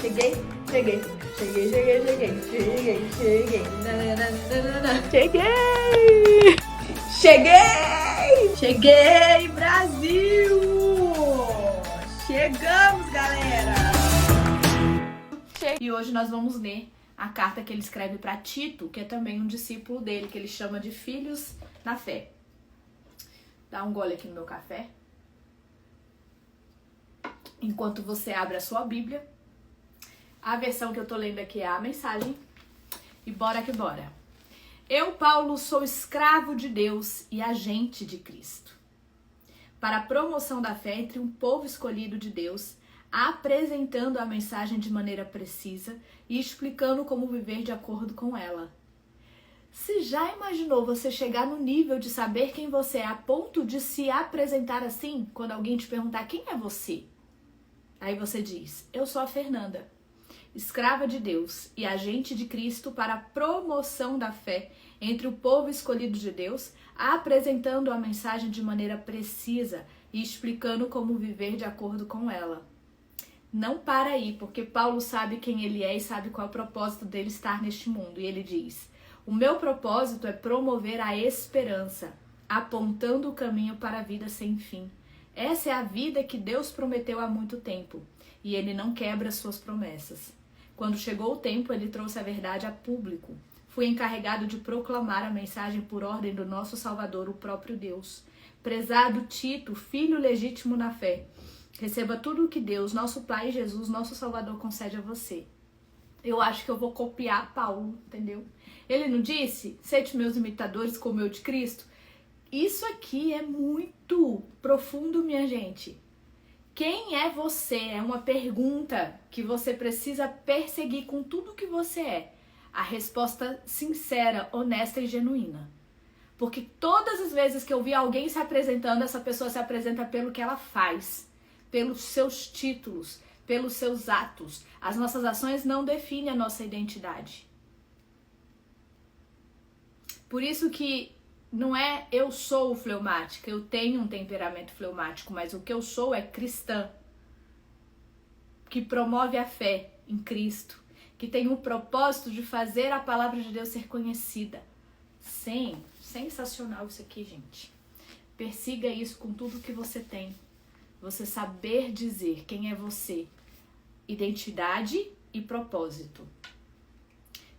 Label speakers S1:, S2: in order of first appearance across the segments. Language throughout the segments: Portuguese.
S1: Cheguei. Cheguei, Brasil! Chegamos, galera! E hoje nós vamos ler a carta que ele escreve para Tito, que é também um discípulo dele, que ele chama de Filhos na Fé. Dá um gole aqui no meu café. Enquanto você abre a sua Bíblia. A versão que eu tô lendo aqui é a mensagem. E bora que bora. Eu, Paulo, sou escravo de Deus e agente de Cristo, para a promoção da fé entre um povo escolhido de Deus, apresentando a mensagem de maneira precisa e explicando como viver de acordo com ela. Se já imaginou você chegar no nível de saber quem você é a ponto de se apresentar assim, quando alguém te perguntar quem é você? Aí você diz, eu sou a Fernanda, escrava de Deus e agente de Cristo para a promoção da fé entre o povo escolhido de Deus, apresentando a mensagem de maneira precisa e explicando como viver de acordo com ela. Não para aí, porque Paulo sabe quem ele é e sabe qual é o propósito dele estar neste mundo. E ele diz, o meu propósito é promover a esperança, apontando o caminho para a vida sem fim. Essa é a vida que Deus prometeu há muito tempo, e ele não quebra suas promessas. Quando chegou o tempo, ele trouxe a verdade a público. Fui encarregado de proclamar a mensagem por ordem do nosso Salvador, o próprio Deus. Prezado Tito, filho legítimo na fé, receba tudo o que Deus, nosso Pai Jesus, nosso Salvador, concede a você. Eu acho que eu vou copiar Paulo, entendeu? Ele não disse, sede meus imitadores como eu de Cristo? Isso aqui é muito profundo, minha gente. Quem é você? É uma pergunta que você precisa perseguir com tudo que você é. A resposta sincera, honesta e genuína. Porque todas as vezes que eu vi alguém se apresentando, essa pessoa se apresenta pelo que ela faz, pelos seus títulos, pelos seus atos. As nossas ações não definem a nossa identidade. Por isso que não é eu sou fleumática, eu tenho um temperamento fleumático, mas o que eu sou é cristã, que promove a fé em Cristo, que tem o propósito de fazer a palavra de Deus ser conhecida. Sim, sensacional isso aqui, gente. Persiga isso com tudo que você tem. Você saber dizer quem é você, identidade e propósito.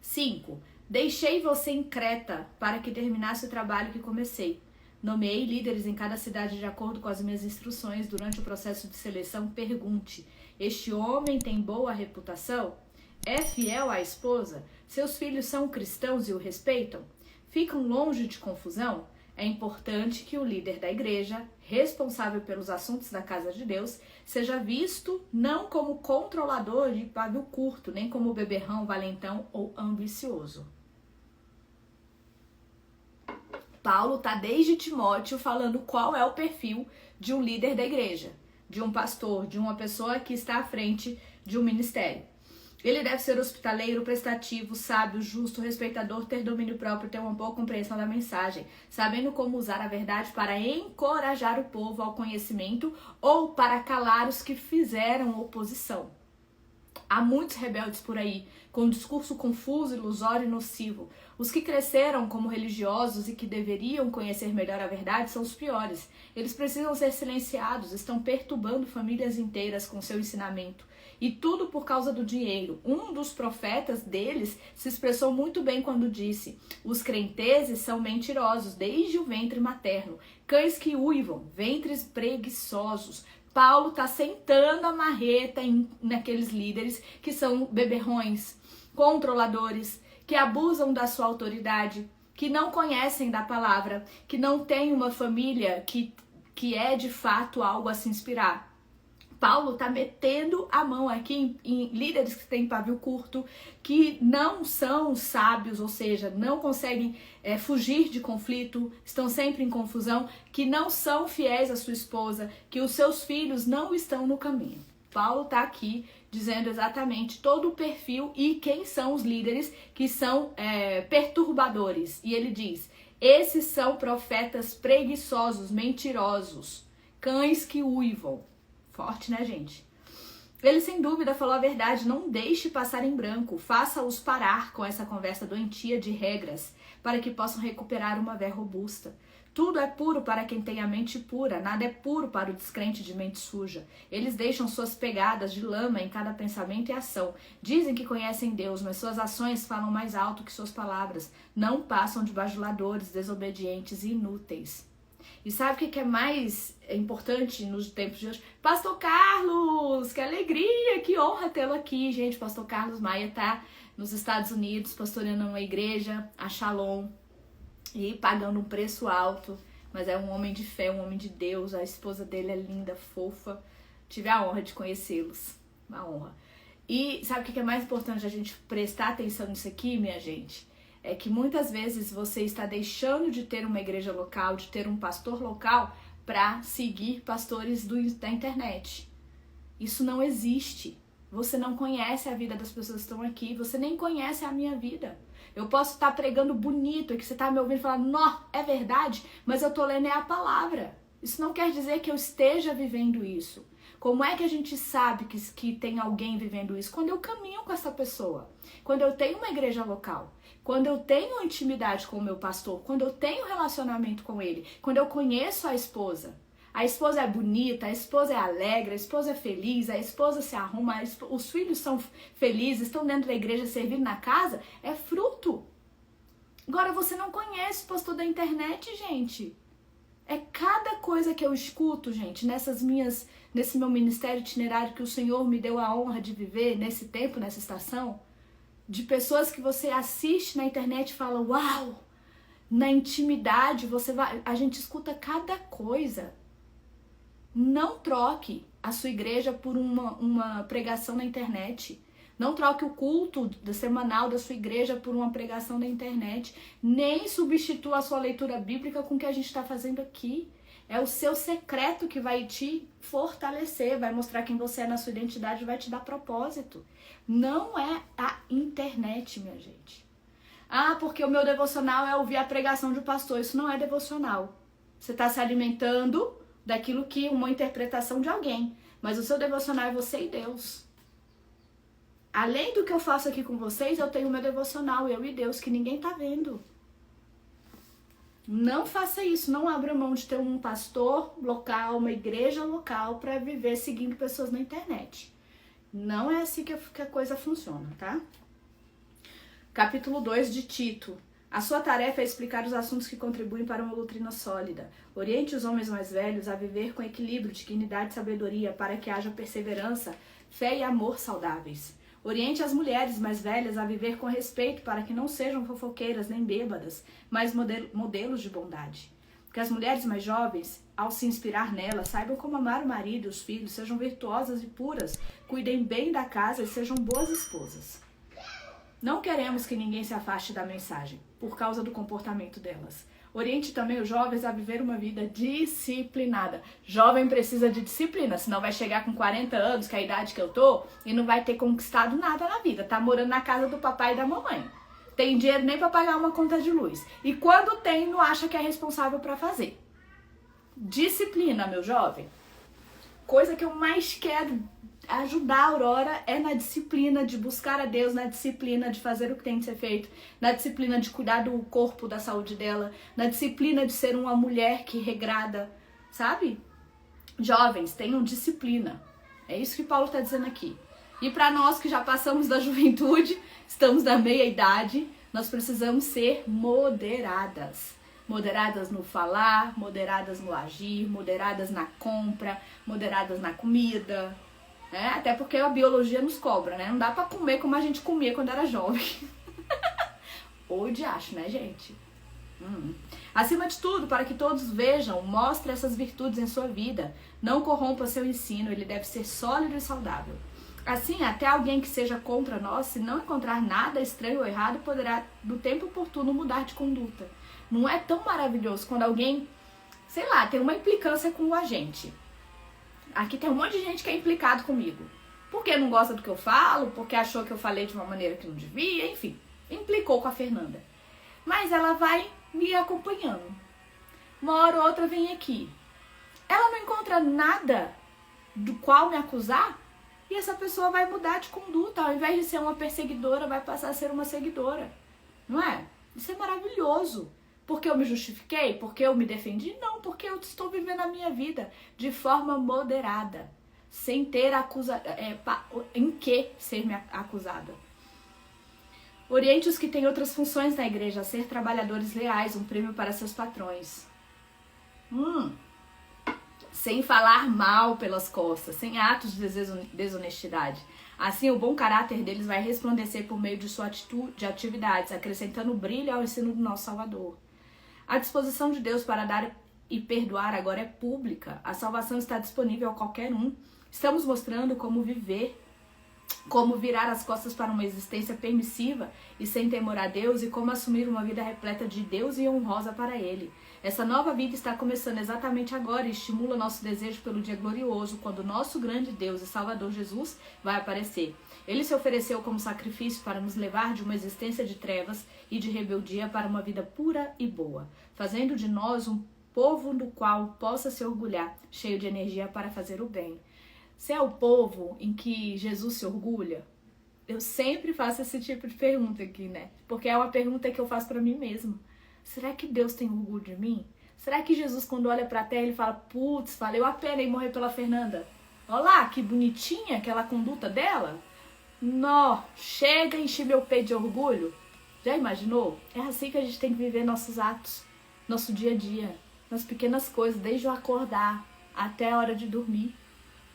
S1: 5. Deixei você em Creta para que terminasse o trabalho que comecei. Nomeei líderes em cada cidade de acordo com as minhas instruções. Durante o processo de seleção, pergunte: este homem tem boa reputação? É fiel à esposa? Seus filhos são cristãos e o respeitam? Ficam longe de confusão? É importante que o líder da igreja, responsável pelos assuntos da casa de Deus, seja visto não como controlador de pavio curto, nem como beberrão, valentão ou ambicioso. Paulo está desde Timóteo falando qual é o perfil de um líder da igreja, de um pastor, de uma pessoa que está à frente de um ministério. Ele deve ser hospitaleiro, prestativo, sábio, justo, respeitador, ter domínio próprio, ter uma boa compreensão da mensagem, sabendo como usar a verdade para encorajar o povo ao conhecimento ou para calar os que fizeram oposição. Há muitos rebeldes por aí, com um discurso confuso, ilusório e nocivo. Os que cresceram como religiosos e que deveriam conhecer melhor a verdade são os piores. Eles precisam ser silenciados, estão perturbando famílias inteiras com seu ensinamento. E tudo por causa do dinheiro. Um dos profetas deles se expressou muito bem quando disse: os crenteses são mentirosos desde o ventre materno, cães que uivam, ventres preguiçosos. Paulo está sentando a marreta naqueles líderes que são beberrões, controladores, que abusam da sua autoridade, que não conhecem da palavra, que não têm uma família que é de fato algo a se inspirar. Paulo está metendo a mão aqui em líderes que têm pavio curto, que não são sábios, ou seja, não conseguem fugir de conflito, estão sempre em confusão, que não são fiéis à sua esposa, que os seus filhos não estão no caminho. Paulo está aqui dizendo exatamente todo o perfil e quem são os líderes que são perturbadores. E ele diz, esses são profetas preguiçosos, mentirosos, cães que uivam. Forte, né, gente? Ele sem dúvida falou a verdade, não deixe passar em branco, faça-os parar com essa conversa doentia de regras, para que possam recuperar uma fé robusta. Tudo é puro para quem tem a mente pura, nada é puro para o descrente de mente suja. Eles deixam suas pegadas de lama em cada pensamento e ação. Dizem que conhecem Deus, mas suas ações falam mais alto que suas palavras. Não passam de bajuladores, desobedientes e inúteis. E sabe o que é mais importante nos tempos de hoje? Pastor Carlos, que alegria, que honra tê-lo aqui, gente. Pastor Carlos Maia tá nos Estados Unidos, pastoreando uma igreja, a Shalom, e pagando um preço alto, mas é um homem de fé, um homem de Deus. A esposa dele é linda, fofa. Tive a honra de conhecê-los, uma honra. E sabe o que é mais importante a gente prestar atenção nisso aqui, minha gente? É que muitas vezes você está deixando de ter uma igreja local, de ter um pastor local, para seguir pastores da internet. Isso não existe. Você não conhece a vida das pessoas que estão aqui, você nem conhece a minha vida. Eu posso estar pregando bonito e que você está me ouvindo falando, não, é verdade, mas eu estou lendo a palavra. Isso não quer dizer que eu esteja vivendo isso. Como é que a gente sabe que tem alguém vivendo isso? Quando eu caminho com essa pessoa, quando eu tenho uma igreja local, quando eu tenho intimidade com o meu pastor, quando eu tenho relacionamento com ele, quando eu conheço a esposa. A esposa é bonita, a esposa é alegre, a esposa é feliz, a esposa se arruma, os filhos são felizes, estão dentro da igreja servindo na casa, é fruto. Agora você não conhece o pastor da internet, gente. É cada coisa que eu escuto, gente, nesse meu ministério itinerário que o Senhor me deu a honra de viver nesse tempo, nessa estação, de pessoas que você assiste na internet e fala, uau, na intimidade a gente escuta cada coisa. Não troque a sua igreja por uma pregação na internet. Não troque o culto semanal da sua igreja por uma pregação na internet. Nem substitua a sua leitura bíblica com o que a gente está fazendo aqui. É o seu secreto que vai te fortalecer, vai mostrar quem você é na sua identidade, vai te dar propósito. Não é a internet, minha gente. Ah, porque o meu devocional é ouvir a pregação de um pastor. Isso não é devocional. Você está se alimentando daquilo que uma interpretação de alguém. Mas o seu devocional é você e Deus. Além do que eu faço aqui com vocês, eu tenho o meu devocional, eu e Deus, que ninguém tá vendo. Não faça isso, não abra mão de ter um pastor local, uma igreja local para viver seguindo pessoas na internet. Não é assim que a coisa funciona, tá? Capítulo 2 de Tito. A sua tarefa é explicar os assuntos que contribuem para uma doutrina sólida. Oriente os homens mais velhos a viver com equilíbrio, dignidade e sabedoria, para que haja perseverança, fé e amor saudáveis. Oriente as mulheres mais velhas a viver com respeito, para que não sejam fofoqueiras nem bêbadas, mas modelos de bondade. Que as mulheres mais jovens, ao se inspirar nelas, saibam como amar o marido e os filhos, sejam virtuosas e puras, cuidem bem da casa e sejam boas esposas. Não queremos que ninguém se afaste da mensagem, por causa do comportamento delas. Oriente também os jovens a viver uma vida disciplinada. Jovem precisa de disciplina, senão vai chegar com 40 anos, que é a idade que eu tô, e não vai ter conquistado nada na vida. Tá morando na casa do papai e da mamãe. Tem dinheiro nem para pagar uma conta de luz. E quando tem, não acha que é responsável para fazer. Disciplina, meu jovem. Coisa que eu mais quero ajudar a Aurora é na disciplina de buscar a Deus, na disciplina de fazer o que tem que ser feito, na disciplina de cuidar do corpo, da saúde dela, na disciplina de ser uma mulher que regrada, sabe? Jovens, tenham disciplina. É isso que Paulo está dizendo aqui. E para nós que já passamos da juventude, estamos na meia-idade, nós precisamos ser moderadas. Moderadas no falar, moderadas no agir, moderadas na compra, moderadas na comida. Até porque a biologia nos cobra, né? Não dá pra comer como a gente comia quando era jovem. Ou de acho, né, gente? Acima de tudo, para que todos vejam, mostre essas virtudes em sua vida. Não corrompa seu ensino, ele deve ser sólido e saudável. Assim, até alguém que seja contra nós, se não encontrar nada estranho ou errado, poderá, no tempo oportuno, mudar de conduta. Não é tão maravilhoso quando alguém, sei lá, tem uma implicância com a gente. Aqui tem um monte de gente que é implicado comigo. Porque não gosta do que eu falo, porque achou que eu falei de uma maneira que não devia, enfim. Implicou com a Fernanda. Mas ela vai me acompanhando. Uma hora ou outra vem aqui. Ela não encontra nada do qual me acusar? E essa pessoa vai mudar de conduta. Ao invés de ser uma perseguidora, vai passar a ser uma seguidora. Não é? Isso é maravilhoso. Porque eu me justifiquei? Porque eu me defendi? Não, porque eu estou vivendo a minha vida de forma moderada. Sem ter em que ser acusada. Oriente os que têm outras funções na igreja a ser trabalhadores leais, um prêmio para seus patrões. Sem falar mal pelas costas, sem atos de desonestidade. Assim, o bom caráter deles vai resplandecer por meio de sua atitude, de atividades, acrescentando brilho ao ensino do nosso Salvador. A disposição de Deus para dar e perdoar agora é pública. A salvação está disponível a qualquer um. Estamos mostrando como viver, como virar as costas para uma existência permissiva e sem temor a Deus e como assumir uma vida repleta de Deus e honrosa para Ele. Essa nova vida está começando exatamente agora e estimula nosso desejo pelo dia glorioso, quando nosso grande Deus e Salvador Jesus vai aparecer. Ele se ofereceu como sacrifício para nos levar de uma existência de trevas e de rebeldia para uma vida pura e boa, fazendo de nós um povo do qual possa se orgulhar, cheio de energia para fazer o bem. Se é o povo em que Jesus se orgulha? Eu sempre faço esse tipo de pergunta aqui, né? Porque é uma pergunta que eu faço para mim mesma. Será que Deus tem orgulho de mim? Será que Jesus, quando olha pra terra, ele fala, putz, valeu a pena ir morrer pela Fernanda? Olha lá, que bonitinha aquela conduta dela. Nó, chega a encher meu peito de orgulho. Já imaginou? É assim que a gente tem que viver nossos atos, nosso dia a dia, nas pequenas coisas, desde o acordar até a hora de dormir.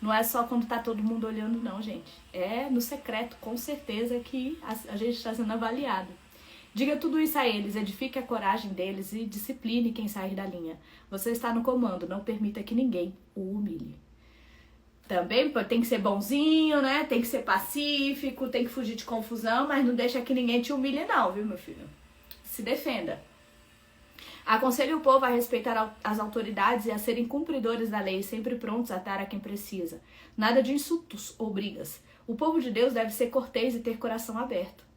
S1: Não é só quando tá todo mundo olhando, não, gente. É no secreto, com certeza, que a gente está sendo avaliado. Diga tudo isso a eles, edifique a coragem deles e discipline quem sair da linha. Você está no comando, não permita que ninguém o humilhe. Também tem que ser bonzinho, né? Tem que ser pacífico, tem que fugir de confusão, mas não deixa que ninguém te humilhe não, viu, meu filho? Se defenda. Aconselhe o povo a respeitar as autoridades e a serem cumpridores da lei, sempre prontos a dar a quem precisa. Nada de insultos ou brigas. O povo de Deus deve ser cortês e ter coração aberto.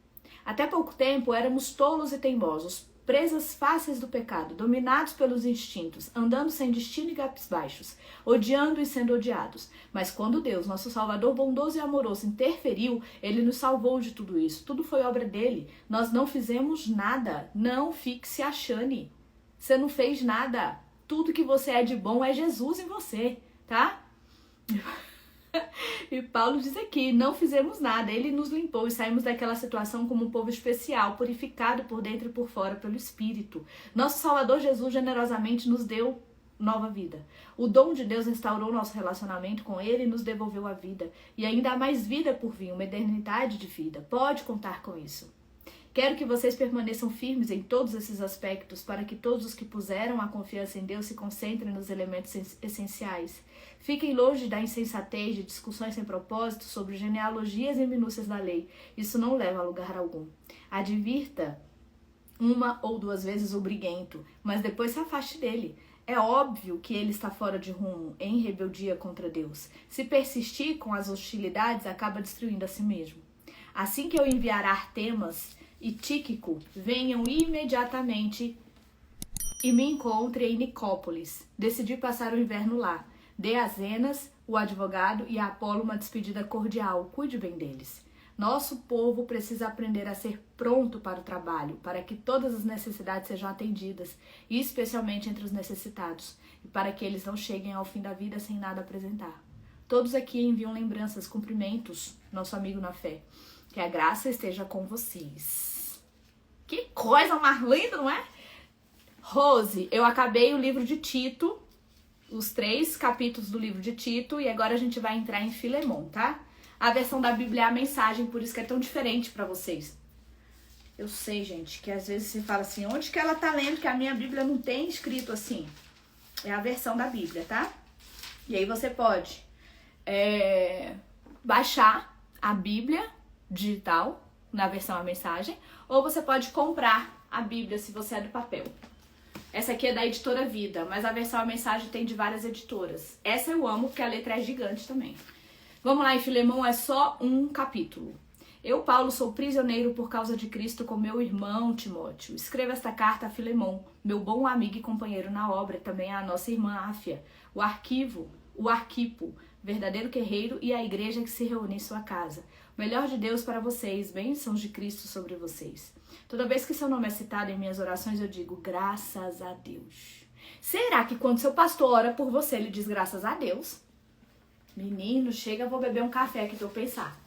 S1: Até pouco tempo éramos tolos e teimosos, presas fáceis do pecado, dominados pelos instintos, andando sem destino e cabisbaixos, odiando e sendo odiados. Mas quando Deus, nosso Salvador bondoso e amoroso, interferiu, Ele nos salvou de tudo isso. Tudo foi obra dele. Nós não fizemos nada. Não fique se achando. Você não fez nada. Tudo que você é de bom é Jesus em você, tá? E Paulo diz aqui, não fizemos nada, ele nos limpou e saímos daquela situação como um povo especial, purificado por dentro e por fora pelo Espírito. Nosso Salvador Jesus generosamente nos deu nova vida. O dom de Deus restaurou nosso relacionamento com ele e nos devolveu a vida. E ainda há mais vida por vir, uma eternidade de vida. Pode contar com isso. Quero que vocês permaneçam firmes em todos esses aspectos para que todos os que puseram a confiança em Deus se concentrem nos elementos essenciais. Fiquem longe da insensatez de discussões sem propósito sobre genealogias e minúcias da lei. Isso não leva a lugar algum. Advirta uma ou duas vezes o briguento, mas depois se afaste dele. É óbvio que ele está fora de rumo, em rebeldia contra Deus. Se persistir com as hostilidades, acaba destruindo a si mesmo. Assim que eu enviar Artemas e Tíquico, venham imediatamente e me encontre em Nicópolis. Decidi passar o inverno lá. Dê a Zenas, o advogado, e a Apolo uma despedida cordial. Cuide bem deles. Nosso povo precisa aprender a ser pronto para o trabalho, para que todas as necessidades sejam atendidas, e especialmente entre os necessitados, e para que eles não cheguem ao fim da vida sem nada apresentar. Todos aqui enviam lembranças, cumprimentos, nosso amigo na fé. Que a graça esteja com vocês. Que coisa mais linda, não é? Rose, eu acabei o livro de Tito, os 3 capítulos do livro de Tito, e agora a gente vai entrar em Filemon, tá? A versão da Bíblia é a mensagem, por isso que é tão diferente pra vocês. Eu sei, gente, que às vezes você fala assim, onde que ela tá lendo que a minha Bíblia não tem escrito assim? É a versão da Bíblia, tá? E aí você pode baixar a Bíblia digital, na versão a mensagem, ou você pode comprar a Bíblia se você é do papel. Essa aqui é da editora Vida, mas a versão a mensagem tem de várias editoras. Essa eu amo porque a letra é gigante também. Vamos lá, em Filemon é só um capítulo. Eu, Paulo, sou prisioneiro por causa de Cristo com meu irmão Timóteo. Escreva esta carta a Filemon, meu bom amigo e companheiro na obra, também a nossa irmã Áfia, o Arquipo, verdadeiro guerreiro e a igreja que se reúne em sua casa. O melhor de Deus para vocês, bênçãos de Cristo sobre vocês. Toda vez que seu nome é citado em minhas orações, eu digo graças a Deus. Será que quando seu pastor ora por você, ele diz graças a Deus? Menino, chega, vou beber um café aqui pra eu pensar.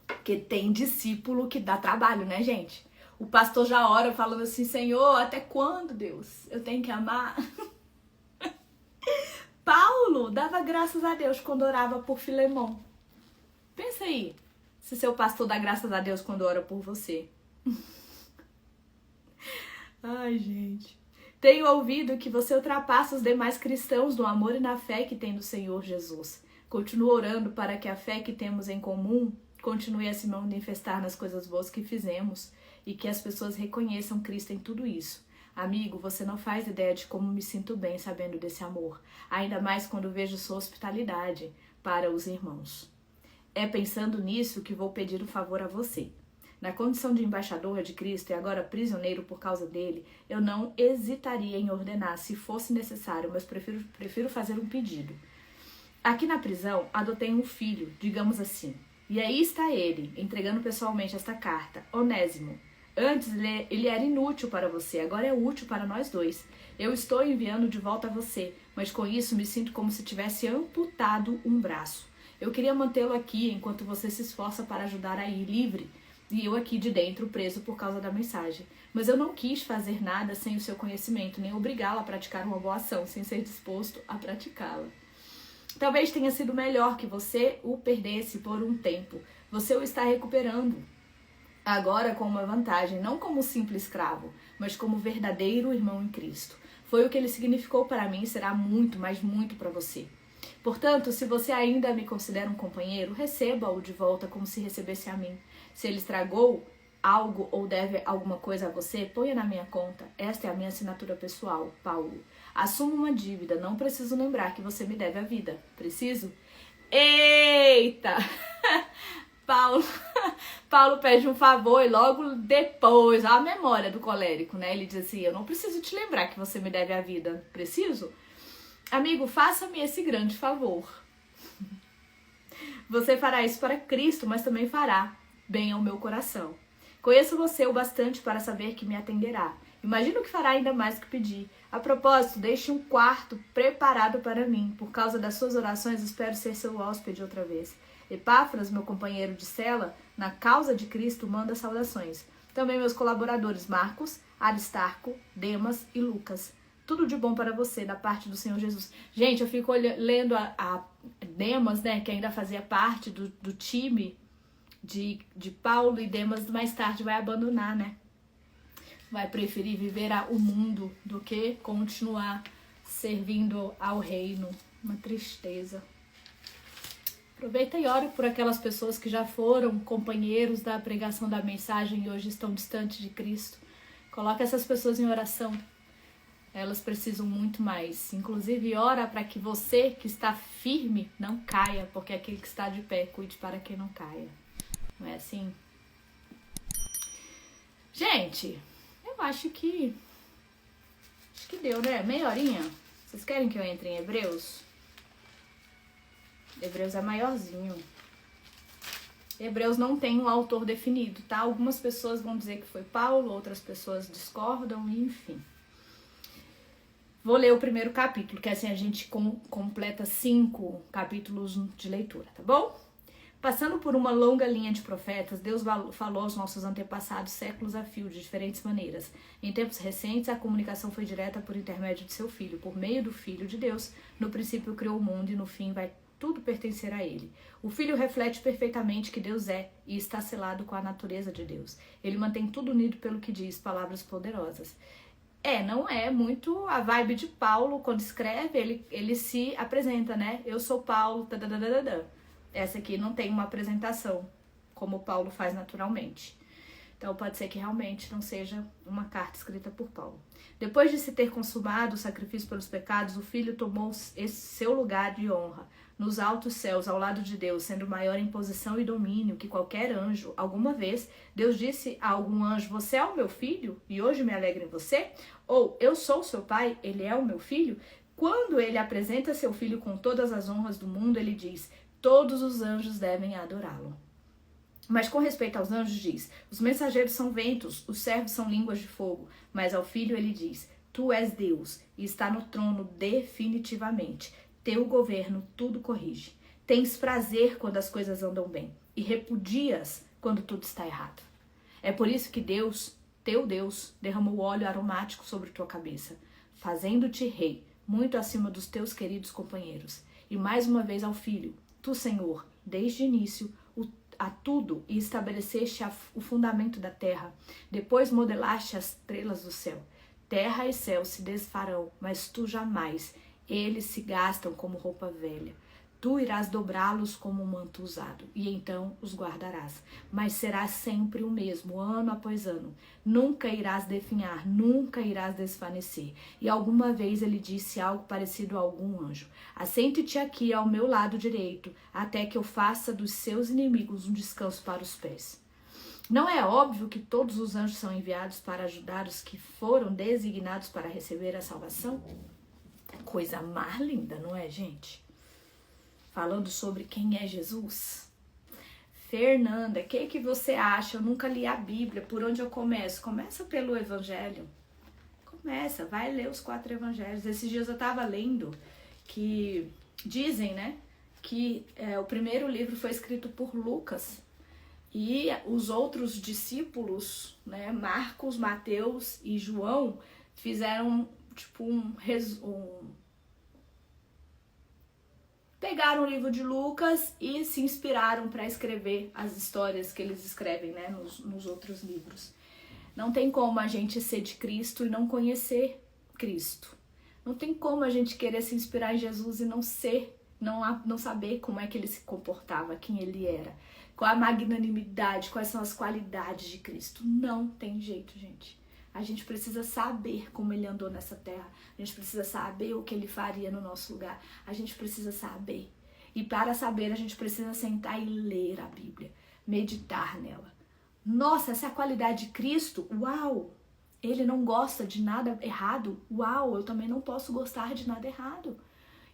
S1: Porque tem discípulo que dá trabalho, né, gente? O pastor já ora falando assim, Senhor, até quando, Deus? Eu tenho que amar? Paulo dava graças a Deus quando orava por Filemão. Pensa aí, se seu pastor dá graças a Deus quando ora por você. Ai, gente. Tenho ouvido que você ultrapassa os demais cristãos no amor e na fé que tem no Senhor Jesus. Continuo orando para que a fé que temos em comum continue a se manifestar nas coisas boas que fizemos e que as pessoas reconheçam Cristo em tudo isso. Amigo, você não faz ideia de como me sinto bem sabendo desse amor, ainda mais quando vejo sua hospitalidade para os irmãos. É pensando nisso que vou pedir um favor a você. Na condição de embaixador de Cristo e agora prisioneiro por causa dele, eu não hesitaria em ordenar se fosse necessário, mas prefiro fazer um pedido. Aqui na prisão, adotei um filho, digamos assim. E aí está ele, entregando pessoalmente esta carta, Onésimo. Antes ele era inútil para você, agora é útil para nós dois. Eu estou enviando de volta a você, mas com isso me sinto como se tivesse amputado um braço. Eu queria mantê-lo aqui enquanto você se esforça para ajudar a ir livre, e eu aqui de dentro preso por causa da mensagem. Mas eu não quis fazer nada sem o seu conhecimento, nem obrigá-lo a praticar uma boa ação, sem ser disposto a praticá-la. Talvez tenha sido melhor que você o perdesse por um tempo. Você o está recuperando. Agora com uma vantagem, não como simples escravo, mas como verdadeiro irmão em Cristo. Foi o que ele significou para mim e será muito, mas muito para você. Portanto, se você ainda me considera um companheiro, receba-o de volta como se recebesse a mim. Se ele estragou algo ou deve alguma coisa a você, ponha na minha conta. Esta é a minha assinatura pessoal, Paulo. Assuma uma dívida, não preciso lembrar que você me deve a vida. Preciso? Eita! Paulo pede um favor e logo depois, a memória do colérico, né? Ele diz assim, eu não preciso te lembrar que você me deve a vida. Preciso? Amigo, faça-me esse grande favor. Você fará isso para Cristo, mas também fará bem ao meu coração. Conheço você o bastante para saber que me atenderá. Imagino que fará ainda mais do que pedir. A propósito, deixe um quarto preparado para mim. Por causa das suas orações, espero ser seu hóspede outra vez. Epáfras, meu companheiro de cela, na causa de Cristo, manda saudações. Também meus colaboradores Marcos, Aristarco, Demas e Lucas. Tudo de bom para você, da parte do Senhor Jesus. Gente, eu fico lendo a Demas, né, que ainda fazia parte do time de Paulo, e Demas mais tarde vai abandonar, né? Vai preferir viver o mundo do que continuar servindo ao reino. Uma tristeza. Aproveita e ora por aquelas pessoas que já foram companheiros da pregação da mensagem e hoje estão distantes de Cristo. Coloca essas pessoas em oração. Elas precisam muito mais. Inclusive, ora para que você que está firme não caia, porque aquele que está de pé cuide para que não caia. Não é assim? Gente, eu acho que deu, né? Meia horinha. Vocês querem que eu entre em Hebreus? Hebreus é maiorzinho. Hebreus não tem um autor definido, tá? Algumas pessoas vão dizer que foi Paulo, outras pessoas discordam, enfim. Vou ler o primeiro capítulo, que assim a gente completa 5 capítulos de leitura, tá bom? Passando por uma longa linha de profetas, Deus falou aos nossos antepassados séculos a fio, de diferentes maneiras. Em tempos recentes, a comunicação foi direta por intermédio de seu Filho. Por meio do Filho de Deus, no princípio criou o mundo e no fim vai tudo pertencer a ele. O Filho reflete perfeitamente que Deus é e está selado com a natureza de Deus. Ele mantém tudo unido pelo que diz, palavras poderosas. Não é muito a vibe de Paulo, quando escreve, ele se apresenta, né? Eu sou Paulo, tadadadadada. Essa aqui não tem uma apresentação, como Paulo faz naturalmente. Então pode ser que realmente não seja uma carta escrita por Paulo. Depois de se ter consumado o sacrifício pelos pecados, o Filho tomou esse seu lugar de honra nos altos céus, ao lado de Deus, sendo maior em posição e domínio que qualquer anjo. Alguma vez, Deus disse a algum anjo, você é o meu filho e hoje me alegro em você? Ou, eu sou seu pai, ele é o meu filho? Quando ele apresenta seu filho com todas as honras do mundo, ele diz: todos os anjos devem adorá-lo. Mas com respeito aos anjos diz: os mensageiros são ventos, os servos são línguas de fogo. Mas ao filho ele diz: tu és Deus e está no trono definitivamente. Teu governo tudo corrige. Tens prazer quando as coisas andam bem e repudias quando tudo está errado. É por isso que Deus, teu Deus, derramou óleo aromático sobre tua cabeça, fazendo-te rei, muito acima dos teus queridos companheiros. E mais uma vez ao filho: tu, Senhor, desde o início, a tudo e estabeleceste o fundamento da terra. Depois modelaste as estrelas do céu. Terra e céu se desfarão, mas tu jamais. Eles se gastam como roupa velha. Tu irás dobrá-los como um manto usado, e então os guardarás. Mas serás sempre o mesmo, ano após ano. Nunca irás definhar, nunca irás desvanecer. E alguma vez ele disse algo parecido a algum anjo: assente-te aqui ao meu lado direito, até que eu faça dos seus inimigos um descanso para os pés. Não é óbvio que todos os anjos são enviados para ajudar os que foram designados para receber a salvação? Coisa mais linda, não é, gente? Falando sobre quem é Jesus. Fernanda, o que você acha? Eu nunca li a Bíblia. Por onde eu começo? Começa pelo Evangelho. Começa, vai ler os 4 Evangelhos. Esses dias eu estava lendo que dizem, né, que o primeiro livro foi escrito por Lucas e os outros discípulos, né, Marcos, Mateus e João, fizeram tipo pegaram o livro de Lucas e se inspiraram para escrever as histórias que eles escrevem, né, nos outros livros. Não tem como a gente ser de Cristo e não conhecer Cristo. Não tem como a gente querer se inspirar em Jesus e não saber como é que ele se comportava, quem ele era, qual a magnanimidade, quais são as qualidades de Cristo. Não tem jeito, gente. A gente precisa saber como ele andou nessa terra. A gente precisa saber o que ele faria no nosso lugar. A gente precisa saber. E para saber, a gente precisa sentar e ler a Bíblia. Meditar nela. Nossa, essa é a qualidade de Cristo? Uau! Ele não gosta de nada errado? Uau! Eu também não posso gostar de nada errado.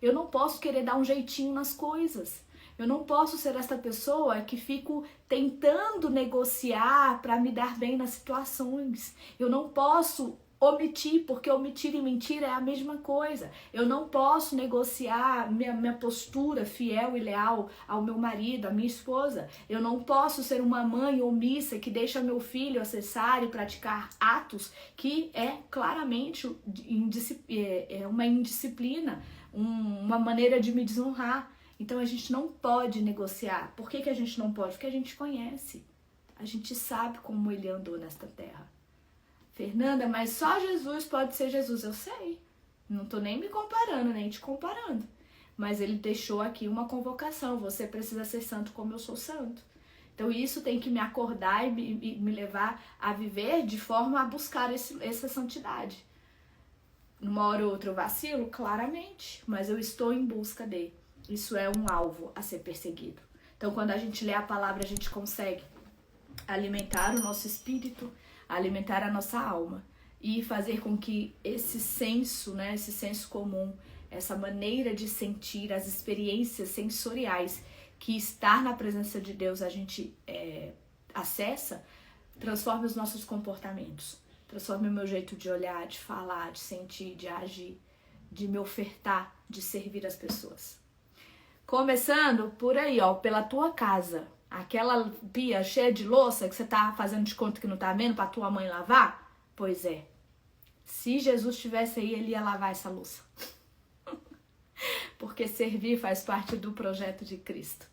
S1: Eu não posso querer dar um jeitinho nas coisas. Eu não posso ser essa pessoa que fico tentando negociar para me dar bem nas situações. Eu não posso omitir, porque omitir e mentir é a mesma coisa. Eu não posso negociar minha postura fiel e leal ao meu marido, à minha esposa. Eu não posso ser uma mãe omissa que deixa meu filho acessar e praticar atos que é claramente uma indisciplina, uma maneira de me desonrar. Então a gente não pode negociar. Por que a gente não pode? Porque a gente conhece. A gente sabe como ele andou nesta terra. Fernanda, mas só Jesus pode ser Jesus. Eu sei. Não tô nem me comparando, nem te comparando. Mas ele deixou aqui uma convocação. Você precisa ser santo como eu sou santo. Então isso tem que me acordar e me levar a viver de forma a buscar essa santidade. Numa hora ou outra eu vacilo? Claramente. Mas eu estou em busca dele. Isso é um alvo a ser perseguido. Então, quando a gente lê a palavra, a gente consegue alimentar o nosso espírito, alimentar a nossa alma e fazer com que esse senso, né, esse senso comum, essa maneira de sentir, as experiências sensoriais que estar na presença de Deus a gente acessa, transforme os nossos comportamentos, transforme o meu jeito de olhar, de falar, de sentir, de agir, de me ofertar, de servir as pessoas. Começando por aí, ó, pela tua casa. Aquela pia cheia de louça que você tá fazendo de conta que não tá vendo pra tua mãe lavar? Pois é. Se Jesus estivesse aí, ele ia lavar essa louça. Porque servir faz parte do projeto de Cristo.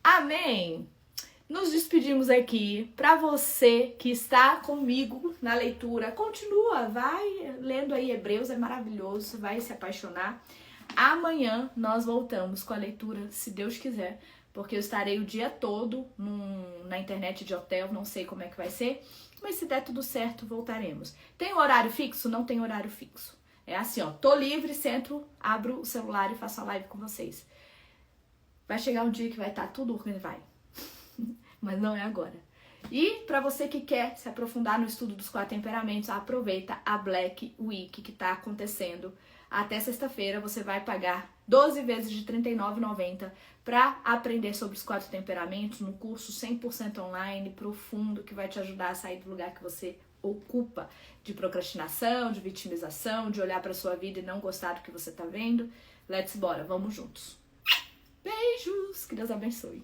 S1: Amém! Nos despedimos aqui. Para você que está comigo na leitura, continua, vai lendo aí Hebreus, é maravilhoso, você vai se apaixonar. Amanhã nós voltamos com a leitura, se Deus quiser, porque eu estarei o dia todo na internet de hotel, não sei como é que vai ser, mas se der tudo certo, voltaremos. Tem horário fixo? Não tem horário fixo. É assim, ó, tô livre, sento, abro o celular e faço a live com vocês. Vai chegar um dia que vai estar tudo organizado, mas não é agora. E para você que quer se aprofundar no estudo dos 4 temperamentos, aproveita a Black Week que está acontecendo até sexta-feira você vai pagar 12 vezes de R$ 39,90 para aprender sobre os 4 temperamentos no curso 100% online, profundo, que vai te ajudar a sair do lugar que você ocupa, de procrastinação, de vitimização, de olhar para sua vida e não gostar do que você tá vendo. Let's bora, vamos juntos. Beijos, que Deus abençoe.